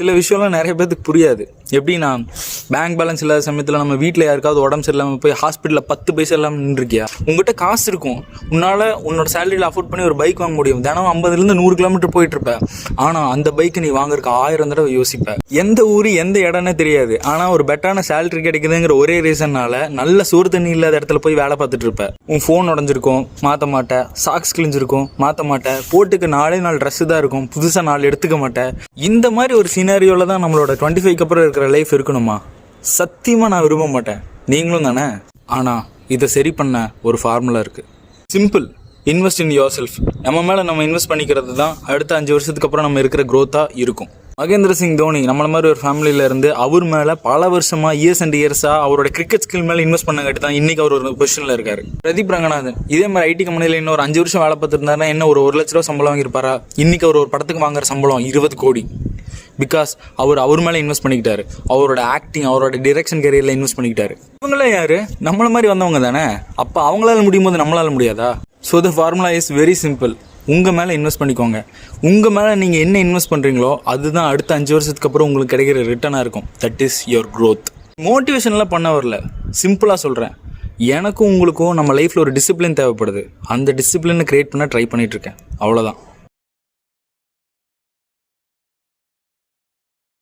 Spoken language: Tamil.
சில விஷயம்லாம் நிறைய பேருக்கு புரியாது. எப்படின்னா, பேங்க் பேலன்ஸ் இல்லாத சமயத்தில் நம்ம வீட்டில் யாருக்காவது உடம்பு சரியில்லாமல் போய் ஹாஸ்பிட்டலில் 10 பைசா இல்லாமல் நின்றுருக்கியா? உங்கள்கிட்ட காசு இருக்கும், உன்னால் உன்னோட சேலரியில் அஃபோர்ட் பண்ணி ஒரு பைக் வாங்க முடியும். தினம் 50லேருந்து 100 கிலோமீட்டர் போயிட்டுருப்ப. ஆனால் அந்த பைக்கை நீ வாங்குறதுக்கு 1000 தடவை யோசிப்ப. எந்த ஊர் எந்த இடம்னே தெரியாது, ஆனால் ஒரு பெட்டரான சேலரி கிடைக்குதுங்கிற ஒரே ரீசன்னால நல்ல சோறு தண்ணி இல்லாத இடத்துல போய் வேலை பார்த்துட்டு இருப்ப. உன் ஃபோன் உடஞ்சிருக்கும், மாற்ற மாட்டேன். சாக்ஸ் கிழிஞ்சிருக்கும், மாற்ற மாட்டேன். போட்டுக்கு 4 ட்ரெஸ்ஸு தான் இருக்கும், புதுசாக 4 எடுத்துக்க மாட்டேன். இந்த மாதிரி ஒரு சினாரியோவில் தான் நம்மளோட 25க்கு அப்புறம் இருக்கிற லைஃப் இருக்கணுமா? சத்தியமாக நான் விரும்ப மாட்டேன். நீங்களும் தானே? ஆனால் இதை சரி பண்ண ஒரு ஃபார்முலா இருக்குது. Simple. Invest in your self. நம்ம மேலே நம்ம இன்வெஸ்ட் பண்ணிக்கிறது தான் அடுத்த 5 வருஷத்துக்கு அப்புறம் நம்ம இருக்கிற க்ரோத்தாக இருக்கும். மகேந்திர சிங் தோனி நம்மள மாதிரி ஒரு ஃபேமிலியில் இருந்து அவர் மேலே பல வருஷமாக இயர்ஸ் அண்ட் இயர்ஸாக அவரோட கிரிக்கெட் ஸ்கில் மேலே இன்வெஸ்ட் பண்ணங்காட்டி தான் இன்றைக்கி அவர் ஒரு பொசிஷனில் இருக்கார். பிரதீப் ரங்கநாதன் இதே மாதிரி ஐடி கம்பெனியில் இன்னும் ஒரு 5 வருஷம் வேலை பார்த்துருந்தாருன்னா என்ன ஒரு 1 லட்ச ரூபா சம்பளம் வாங்கியிருப்பாரா? இன்றைக்கி அவர் ஒரு படத்துக்கு வாங்குற சம்பளம் 20 கோடி. பிகாஸ் அவர் மேலே இன்வெஸ்ட் பண்ணிக்கிட்டாரு. அவரோட ஆக்டிங், அவரோட டிரெக்ஷன் கரியரில் இன்வெஸ்ட் பண்ணிக்கிட்டாரு. இவங்களாம் யார்? நம்மள மாதிரி வந்தவங்க தானே. அப்போ அவங்களால முடியும் போது நம்மளால முடியாதா? So the formula is very simple. உங்கள் மேலே இன்வெஸ்ட் பண்ணிக்கோங்க. உங்கள் மேலே நீங்கள் என்ன இன்வெஸ்ட் பண்ணுறீங்களோ அதுதான் அடுத்த 5 வருஷத்துக்கு அப்புறம் உங்களுக்கு கிடைக்கிற ரிட்டர்னாக இருக்கும். That is your growth. மோட்டிவேஷன்லாம் பண்ண வரல, சிம்பிளாக சொல்கிறேன். எனக்கும் உங்களுக்கும் நம்ம லைஃப்பில் ஒரு டிசிப்ளின் தேவைப்படுது. அந்த டிசிப்ளினை க்ரியேட் பண்ண ட்ரை பண்ணிகிட்ருக்கேன். அவ்வளோதான்.